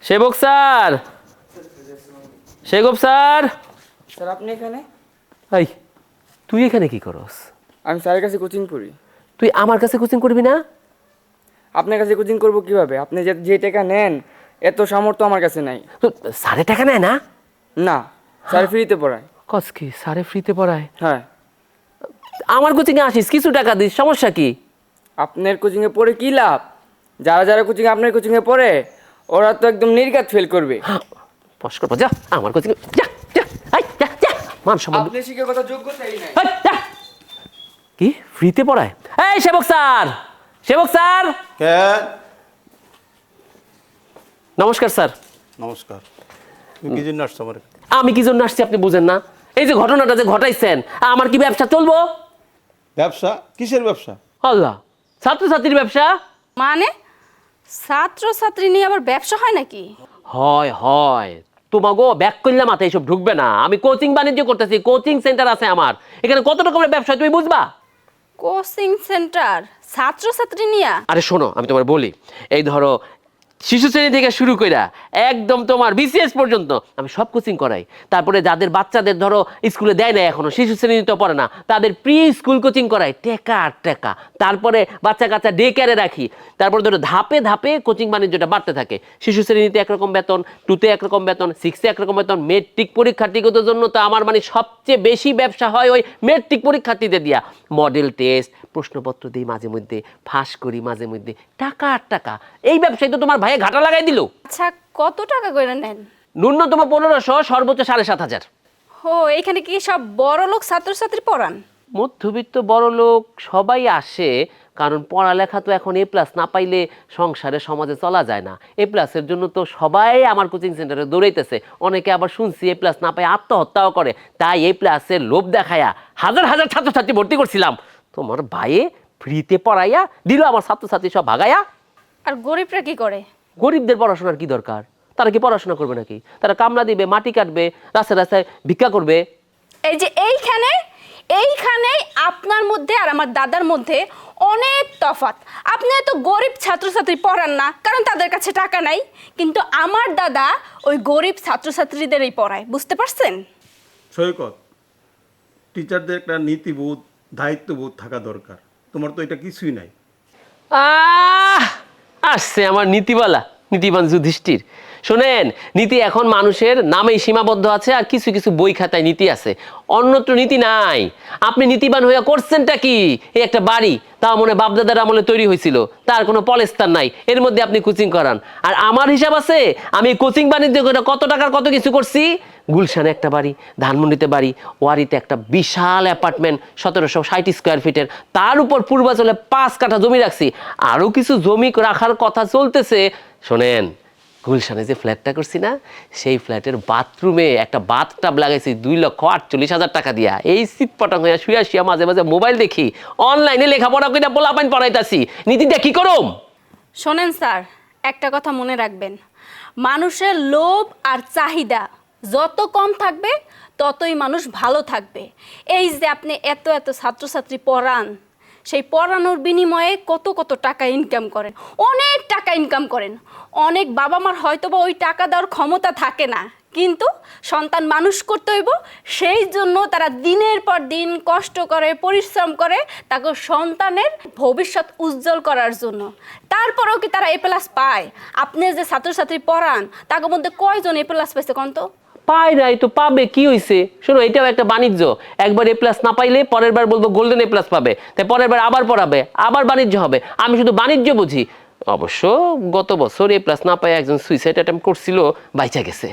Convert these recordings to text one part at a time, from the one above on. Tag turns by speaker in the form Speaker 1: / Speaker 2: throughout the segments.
Speaker 1: সেবক স্যার, সেবক sir.
Speaker 2: Sir আপনি এখানে?
Speaker 1: এই তুই এখানে কি করস?
Speaker 2: আমি স্যারের কাছে কোচিং করি।
Speaker 1: তুই আমার কাছে কোচিং করবি না?
Speaker 2: আপনার কাছে কোচিং করব কিভাবে? আপনি যে টাকা নেন এত সামর্থ্য আমার কাছে নাই।
Speaker 1: তো স্যারে টাকা নেয় না?
Speaker 2: না, স্যার ফ্রিতে পড়ায়।
Speaker 1: কস কি স্যারে ফ্রিতে পড়ায়?
Speaker 2: হ্যাঁ।
Speaker 1: আমার কোচিংয়ে আসিস, কিছু টাকা দিস, সমস্যা কি?
Speaker 2: আপনার কোচিংয়ে পড়ে কি লাভ? যারা যারা কোচিংয়ে আপনার কোচিংয়ে পড়ে ওরা তো একদম নির্ঘাত ফেল করবে।
Speaker 1: ফস করবো, যা আমার কোচিংয়ে যা যা। এই, যা যা, মান সম্মান।
Speaker 2: আপনি শিখে কথা যোগ্যতাই নাই।
Speaker 1: এই, যা। কি ফ্রিতে পড়ায়? এই সেবক স্যার, সেবক স্যার।
Speaker 3: কে?
Speaker 1: নমস্কার স্যার।
Speaker 3: নমস্কার। তুমি কি জন্য আসছো আমার?
Speaker 1: আমি কি জন্য আসছি আপনি বুঝেন না? এই যে ঘটনাটা যে ঘটাইছেন, আমার কি ব্যবসা চলবো?
Speaker 3: ব্যবসা? কিসের ব্যবসা?
Speaker 1: আল্লাহ, ছাত্রছাত্রীর ব্যবসা।
Speaker 4: মানে ছাত্রছাত্রী নিয়ে আবার ব্যবসা হয় নাকি?
Speaker 1: হয় হয়, তোমাগো ব্যাক করলে মাথায় এইসব ঢুকবে না। আমি কোচিং বাণিজ্য করতেছি, কোচিং সেন্টার আছে আমার এখানে। কত রকমের ব্যবসা তুমি বুঝবা?
Speaker 4: কোচিং সেন্টার ছাত্রছাত্রী নিয়ে?
Speaker 1: আরে শোনো, আমি তোমার বলি, এই ধরো শিশু শ্রেণী থেকে শুরু কইরা একদম তোমার বিসিএস পর্যন্ত আমি সব কোচিং করাই। তারপরে যাদের বাচ্চাদের ধরো স্কুলে দেয় না, এখনো শিশু শ্রেণীতে পড়ে না, তাদের প্রি স্কুল কোচিং করাই, টেকা আর টেকা। তারপরে বাচ্চা কাচ্চা ডে কেয়ারে রাখি। তারপরে ধরো ধাপে ধাপে কোচিং বাণিজ্যটা বাড়তে থাকে। শিশু শ্রেণীতে একরকম বেতন, 2-তে একরকম বেতন, 6-এ একরকম বেতন। মেট্রিক পরীক্ষার্থীদের জন্য তো আমার মানে সবচেয়ে বেশি ব্যবসা হয় ওই মেট্রিক পরীক্ষার্থীদের দিয়া। মডেল টেস্ট, প্রশ্নপত্র দিই মাঝে মধ্যে, ফাঁস করি মাঝে মধ্যে, টাকা আর টাকা। এই ব্যবসায় তো তোমার ভাইয়ে ঘাটা লাগাই দিল।
Speaker 4: আচ্ছা, কত টাকা করে নেন?
Speaker 1: ন্যূনতম 1500, সর্বোচ্চ 7500।
Speaker 4: ও, এখানে কি সব বড় লোক ছাত্রছাত্রী পড়ান?
Speaker 1: মধ্যবিত্ত বড় লোক সবাই আসে, কারণ পড়ালেখা তো এখন A+ না পাইলে সংসারে সমাজে চলা যায় না। A+-এর জন্য তো সবাই আমার কোচিং সেন্টারে দৌড়াইতেছে। অনেকে আবার শুনছি A+ না পাই আত্মহত্যাও করে। তাই A+-এর লোভ দেখায়া হাজার হাজার ছাত্রছাত্রী ভর্তি করছিলাম। তোমার ভাইয়ে ফ্রিতে পড়াইয়া দিল আমার ছাত্রছাত্রী সব ভাগাইয়া।
Speaker 4: আর গরিবরা কি করে?
Speaker 1: গরিবদের পড়াশোনার কি দরকার? তারা কি পড়াশোনা করবে নাকি? তারা কামলা দিবে, মাটি কাটবে, রাস্তায় রাস্তায় ভিক্ষা করবে।
Speaker 4: এই যে এইখানে আপনার মধ্যে আর আমার দাদার মধ্যে অনেক তফাৎ। আপনি তো গরিব ছাত্রছাত্রী পড়ান না, কারণ তাদের কাছে টাকা নাই। কিন্তু আমার দাদা ওই গরিব ছাত্রছাত্রীদেরই পড়ায়, বুঝতে পারছেন?
Speaker 3: সৈকত, টিচারদের একটা নীতিবোধ, দায়িত্ববোধ থাকা দরকার। তোমার তো এটা কিছুই নাই।
Speaker 1: আসছে আমার নীতিবালা, নীতিবান যুধিষ্ঠির। শোনেন, নীতি এখন মানুষের নামেই সীমাবদ্ধ আছে, আর কিছু কিছু বই খাতায় নীতি আছে, অন্যত্র নীতি নাই। আপনি নীতিবান হইয়া করছেনটা কি? এই একটা বাড়ি, তা মনে বাপদাদার আমলে তৈরি হয়েছিল, তার কোনো পলেস্তার নাই, এর মধ্যে আপনি কোচিং করান। আর আমার হিসাব আছে, আমি কোচিং বাণিজ্য করে কত টাকার কত কিছু করছি। গুলশানে একটা বাড়ি, ধানমন্ডিতে বাড়ি, ওয়ারিতে একটা বিশাল অ্যাপার্টমেন্ট 1760 স্কোয়ার ফিটের, তার উপর পূর্বাচলে 5 কাঠা জমি রাখছি, আরও কিছু জমি রাখার কথা চলতেছে। শোনেন, গুলশানে যে ফ্ল্যাটটা করছি না, সেই ফ্ল্যাটের বাথরুমে একটা বাথটাব লাগাইছি 2,48,000 টাকা দিয়া। এই সিটপটাং হইয়া শুয়া শুয়া মাঝে মাঝে মোবাইল দেখি, অনলাইনে লেখাপড়া কইরা পোলাপাইন পড়াইতাছি। নীতিটা কি করম?
Speaker 4: শোনেন স্যার, একটা কথা মনে রাখবেন, মানুষের লোভ আর চাহিদা যত কম থাকবে ততই মানুষ ভালো থাকবে। এই যে আপনি এত এত ছাত্রছাত্রী পড়ান, সেই পড়ানোর বিনিময়ে কত কত টাকা ইনকাম করেন, অনেক টাকা ইনকাম করেন। অনেক বাবা মার হয়তো বা ওই টাকা দেওয়ার ক্ষমতা থাকে না, কিন্তু সন্তান মানুষ করতে হইব, সেই জন্য তারা দিনের পর দিন কষ্ট করে, পরিশ্রম করে তাকে সন্তানের ভবিষ্যৎ উজ্জ্বল করার জন্য। তারপরেও কি তারা A+ পায়? আপনি যে ছাত্রছাত্রী পড়ান তার মধ্যে কয়জন A+ পাইছে কোন তো?
Speaker 1: পাই নাই তো পাবে, কি হয়েছে? শোনো, এটাও একটা বাণিজ্য। একবার A+ না পাইলে পরের বার বলবো গোল্ডেন A+ পাবে, তাই পরের বার আবার পড়াবে, আবার বাণিজ্য হবে। আমি শুধু বাণিজ্য বুঝি। অবশ্য গত বছর A+ না পাই একজন সুইসাইড অ্যাটেম্প করছিল, বাইচা গেছে।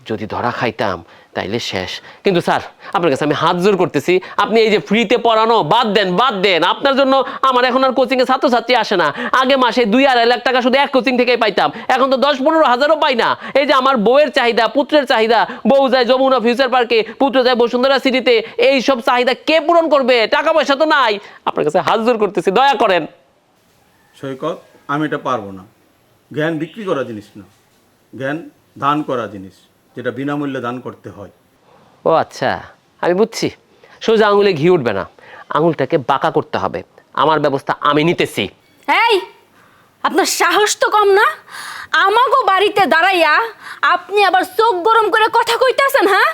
Speaker 1: যদি ধরা খাইতাম তাইলে শেষ। কিন্তু স্যার, আপনার কাছে আমি হাত জোর করতেছি, আপনি এই যে ফ্রিতে পড়ানো বাদ দেন, বাদ দেন। আপনার জন্য আমার এখন আর কোচিংয়ে ছাত্রছাত্রী আসে না। আগে মাসে 2-2.5 লাখ টাকা শুধু এক কোচিং থেকেই পাইতাম, এখন তো 10-15 হাজারও পাই না। এই যে আমার বউয়ের চাহিদা, পুত্রের চাহিদা, বউ যায় যমুনা ফিউচার পার্কে, পুত্র যায় বসুন্ধরা সিটিতে, এই সব চাহিদা কে পূরণ করবে? টাকা পয়সা তো নাই। আপনার কাছে হাত জোর করতেছি, দয়া করেন।
Speaker 3: সৈকত, আমি এটা পারবো না। জ্ঞান বিক্রি করা জিনিস না, জ্ঞান দান করা জিনিস, যেটা বিনামূল্যে দান করতে হয়।
Speaker 1: ও আচ্ছা, আমি বুঝছি। সোজা আঙুলে ঘি উঠবে না, আঙুলটাকে বাঁকা করতে হবে। আমার ব্যবস্থা আমি নিতেছি।
Speaker 4: এই, আপনার সাহস তো কম না? আমাগো বাড়িতে দাঁড়াইয়া আপনি আবার চোখ গরম করে কথা কইতাছেন? হ্যাঁ,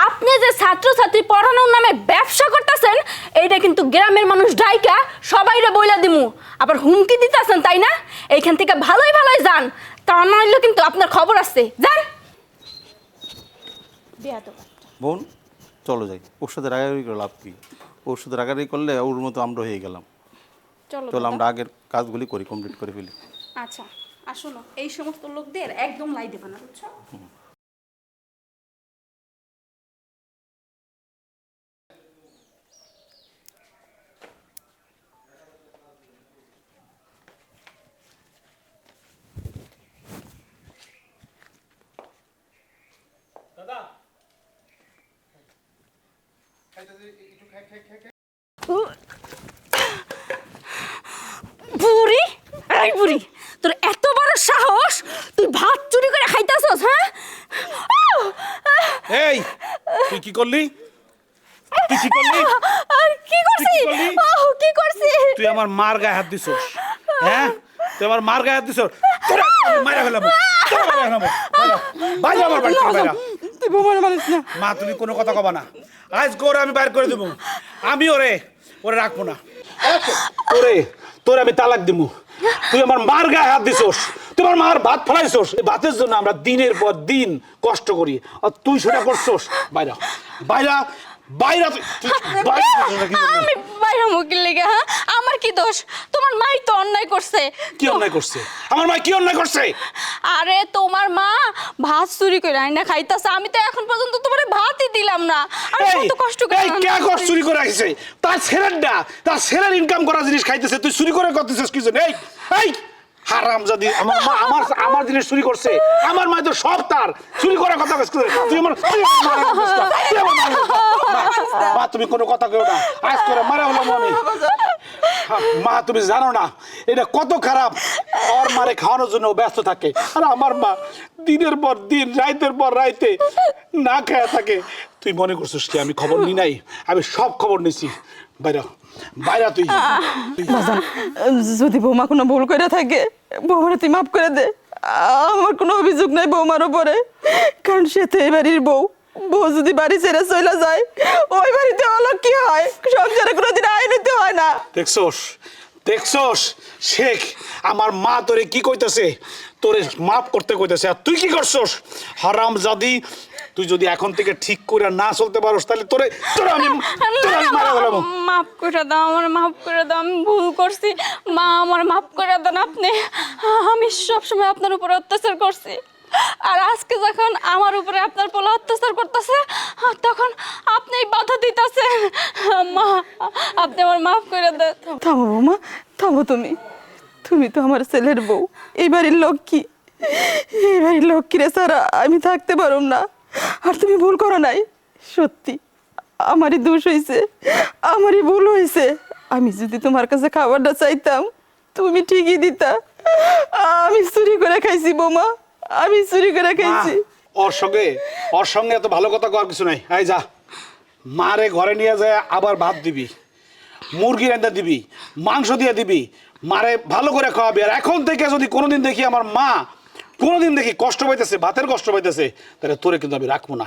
Speaker 4: আপনি যে ছাত্রছাত্রী পড়ানোর নামে ব্যবসা করতেছেন, এইটা কিন্তু গ্রামের মানুষ ডাইকা সবাইরে বইলা দিমু। আবার হুমকি দিতেছেন, তাই না? এইখান থেকে ভালোই ভালোই যান, তা নইলে কিন্তু আপনার খবর আছে। যান।
Speaker 3: বোন চলো যাই, ওর সাথে রাগারাগি করে লাভ কি? ওর সাথে রাগারাগি করলে ওর মতো আমরা হয়ে গেলাম। চলো আমরা আগের কাজগুলি করি, কমপ্লিট করে ফেলি।
Speaker 4: আচ্ছা আসুন, এই সমস্ত লোকদের একদম লাই দেবে না, বুঝছো? বুড়ি, এই বুড়ি, তোর এত বড় সাহস, তুই ভাত চুরি করে খাইতাছস? হ্যাঁ,
Speaker 5: এই তুই কি করলি? তুই কি করলি?
Speaker 4: আর কি করছিস?
Speaker 5: তুই কি করলি?
Speaker 4: কি করছিস?
Speaker 5: তুই আমার মার গায়ে হাত দিছস। হ্যাঁ, তুই আমার মার গায়ে হাত দিছস। তোরা মারা ফেলাবো, তোরা মারা ফেলাবো। বাইরে আমার বাড়ি থেকে বাইরে।
Speaker 2: তুই বোমার মারিস না।
Speaker 5: মা তুমি কোনো কথা কবা না, আজ করে আমি বাইর করে দেবো। আমি ওরে রাখবো না। তোরে আমি তালাক দিব। তুই আমার মার গায়ে হাত দিছস, তোমার মার ভাত ফলাইছস। এই ভাতের জন্য আমরা দিনের পর দিন কষ্ট করি, আর তুই সেটা করছস। বাইরা বাইরা বাইরা,
Speaker 4: আমি বাইরে মুকিল লেগে? হ্যাঁ, আমার কি দোষ? তোমার মাই তো অন্যায় করছে।
Speaker 5: কি অন্যায় করছে? আমার মা কি অন্যায় করছে?
Speaker 4: আরে তোমার মা ভাত চুরি করে আইনা খাইতাছে, আমি তো এখন পর্যন্ত তোমার ভাতই দিলাম না। আর কত কষ্ট করে
Speaker 5: কে কষ্ট চুরি করে আইছে? তার ছেলের ইনকাম করা জিনিস খাইতেছে, তুই চুরি করে করতেছিস কি জন্য? এই হারামজাদি, আমার মা আমার জিনিস চুরি করছে। আমার মা তো সব তার চুরি করার কথা কইছ। তুই আমার মা, তুমি কোনো কথা কইও না। আজ করে মারা হলাম আমি। মা তুমি জানো না এটা কত খারাপ। ওর মারে খাওয়ানোর জন্য ব্যস্ত থাকে, আর আমার মা দিনের পর দিন রাতের পর রাইতে না খেয়ে থাকে। তুই মনে করছিস কি আমি খবর নি নাই? আমি সব খবর নিছি। বাইরা বাইরা তুই।
Speaker 6: যদি বৌমা কোনো ভুল করে থাকে, বৌমারে তুই মাফ করে দে। আমার কোনো অভিযোগ নাই বৌমার উপরে, কারণ সে তো এই বাড়ির বউ। বউ যদি বাড়ি ছেড়ে চলে যায়, ওই বাড়িতে হলো কি হয়, সংসারে কোনোদিন আইন হইতে হয় না।
Speaker 5: দেখছস শেখ, আমার মা তোরে কি কইতেছে, তোরে মাফ করতে কইতেছে, আর তুই কি করছস? হারামজাদি, তুই যদি এখন থেকে ঠিক করে না চলতে পারোস, তাহলে তোরে আমি মারা ফেলাবো।
Speaker 4: মাফ করে দাও, আমার মাফ করে দাও, আমি ভুল করছি। মা, আমার মাফ করে দেন আপনি। আমি সবসময় আপনার উপরে অত্যাচার করছি, আর আজকে যখন আমার উপরে আপনার পোলা অত্যাচার করতেছে, তখন আপনি বাধা দিতেছেন। মা, আপনি আমার মাফ করে দেন।
Speaker 6: থামো বৌমা, থামো। তুমি তো আমার ছেলের বউ, এই বাড়ির লক্ষ্মী। এই বাড়ির লক্ষ্মীরে ছাড়া আমি থাকতে পারুম না। আর তুমি ভুল করো নাই, সত্যি আমারই দোষ হয়েছে, আমারই ভুল হয়েছে। আমি যদি তোমার কাছে খাবারটা চাইতাম, তুমি ঠিকই দিতা। আমি চুরি করে খাইছি বৌমা, আমি চুরি করে খাইছি।
Speaker 5: ওর সঙ্গে এত ভালো কথা করার কিছু নাই। এই যা, মারে ঘরে নিয়ে যায়, আবার ভাত দিবি, মুরগি রান্না দিবি, মাংস দিয়ে দিবি, মারে ভালো করে খাওয়াবি। আর এখন থেকে যদি কোনোদিন দেখি আমার মা কষ্ট পাইতেছে, ভাতের কষ্ট পাইতেছে, তাহলে তোরে কিন্তু আমি রাখবো না।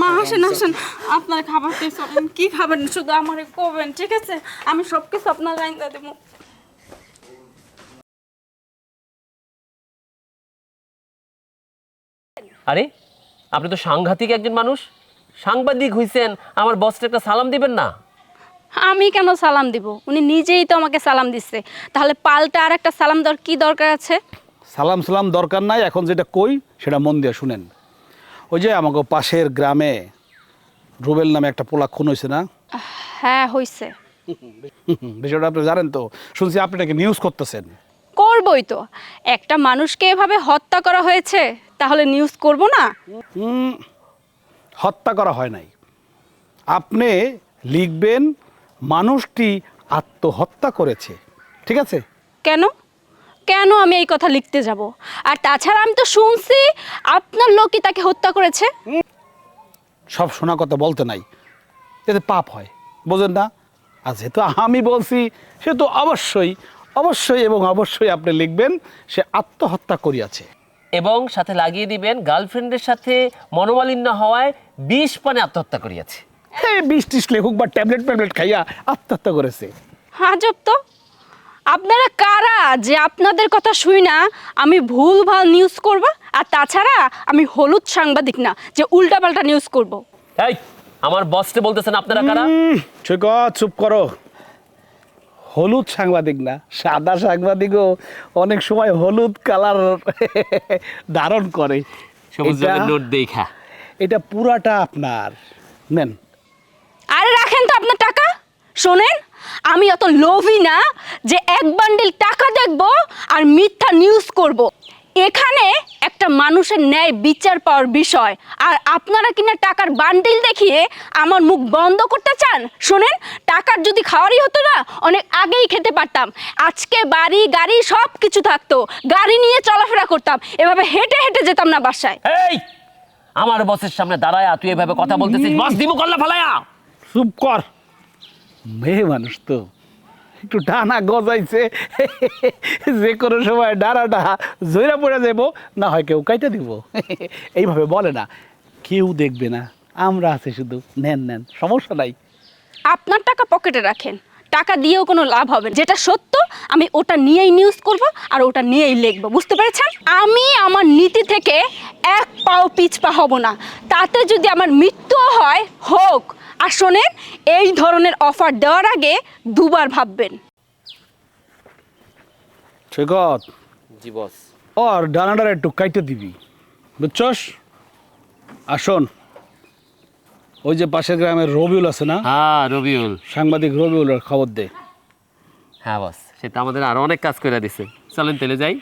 Speaker 4: মা আসেন আসেন, আপনার খাবার দিয়েছেন, কি খাবেন শুধু আমারে কবেন, ঠিক আছে? আমি সব কিছু আপনার রাইন্দা দেবো।
Speaker 1: আরে আপনি তো সাংঘাতিক একজন মানুষ, সাংবাদিক হইছেন, আমার বসকে একটা সালাম দিবেন না?
Speaker 4: আমি কেন সালাম দিব? উনি নিজেই তো আমাকে সালাম দিচ্ছে, তাহলে পাল্টা আর একটা সালাম দেওয়ার কি দরকার আছে?
Speaker 5: সালাম দরকার নাই, এখন যেটা কই সেটা মন দিয়ে শুনেন। ওই যে আমাকে পাশের গ্রামে রুবেল নামে একটা পোলা খুন হয়েছে না?
Speaker 4: হ্যাঁ হইছে।
Speaker 5: বিষয়টা আপনি জানেন তো, শুনছি আপনি নাকি নিউজ করতেছেন।
Speaker 4: করবই তো, একটা মানুষকে এভাবে হত্যা করা হয়েছে, তাহলে নিউজ করব না?
Speaker 5: হত্যা করা হয় নাই, আপনি লিখবেন মানুষটি আত্মহত্যা করেছে, ঠিক আছে?
Speaker 4: কেন কেন আমি এই কথা লিখতে যাব? আর তাছাড়া আমি তো শুনছি আপনার লোকই তাকে হত্যা করেছে।
Speaker 5: সব শোনা কথা বলতে নাই, এতে পাপ হয়, বোঝেন না? আর যেহেতু আমি বলছি, সে তো অবশ্যই অবশ্যই এবং অবশ্যই আপনি লিখবেন সে আত্মহত্যা করিয়াছে।
Speaker 1: এবং সাথে লাগিয়ে দিবেন গার্লফ্রেন্ডের সাথে মনোমালিন্য হওয়ায় 20 পানে আত্মহত্যা করিয়াছে।
Speaker 5: হ্যাঁ, 20-30 লেখুক বা ট্যাবলেট খাইয়া আত্মহত্যা করেছে।
Speaker 4: আজব তো, আপনারা কারা যে আপনাদের কথা শুই না আমি ভুলভাল নিউজ করব? আর তাছাড়া আমি হলুদ সাংবাদিক না যে উল্টাপাল্টা নিউজ করব।
Speaker 1: এই আমার বসকে বলতেছেন আপনারা কারা?
Speaker 5: সৈকত চুপ করো। হলুদ সাংবাদিক না, সাদা সাংবাদিকও অনেক সময় হলুদ কালার ধারণ করে।
Speaker 1: সবুজ
Speaker 5: এটা-
Speaker 1: রঙের নোট দেখা।
Speaker 5: এটা পুরাটা আপনার, নেন।
Speaker 4: আরে রাখেন তো আপনার টাকা। শোনেন, আমি অত লোভী না যে এক বান্ডিল টাকা দেখব আর মিথ্যা নিউজ করব। এখানে একটা মানুষের ন্যায় বিচার পাওয়ার বিষয়, আর আপনারা কিনা টাকার বান্ডিল দেখিয়ে আমার মুখ বন্ধ করতে চান। শোনেন, টাকার যদি খাওয়ারই হতো না অনেক আগেই খেতে পারতাম। আজকে বাড়ি গাড়ি সব কিছু থাকতো, গাড়ি নিয়ে চলাফেরা করতাম, এভাবে হেঁটে হেঁটে যেতাম না বাসায়।
Speaker 1: এই আমার বসের সামনে দাঁড়ায় তুই এভাবে কথা বলতেছিস, বস দিমু কল্লা ফালায়া।
Speaker 5: চুপ কর, মেয়ে মানুষ তো একটু ডানা গজাইছে, যে কোনো সময় ডানাটা জইরা পড়ে যাবো, না হয় কেউ কাইটা দিব। এইভাবে বলে না, কেউ দেখবে না, আমরা আছি শুধু, নেন নেন, সমস্যা নাই।
Speaker 4: আপনার টাকা পকেটে রাখেন, টাকা দিয়েও কোনো লাভ হবে না। যেটা সত্য আমি ওটা নিয়েই নিউজ করব আর ওটা নিয়েই লিখব, বুঝতে পেরেছেন? আমি আমার নীতি থেকে এক পাও পিছপা হব না। তাতে যদি আমার মৃত্যুও হয় হোক। আর শোনেন, এই ধরনের অফার দেওয়ার আগে দুবার ভাববেন।
Speaker 5: সৈকত,
Speaker 1: জি বস।
Speaker 5: ওর ডানাটার একটু কাইটে দিবি, বুঝছস? আসুন, ওই যে পাশের গ্রামের রবিউল আছে না,
Speaker 1: হ্যাঁ রবিউল।
Speaker 5: সাংবাদিক রবিউলের খবর দে।
Speaker 1: হ্যাঁ বস, সেটা আমাদের আরো অনেক কাজ করে দিছে। চলেন তেলে যাই।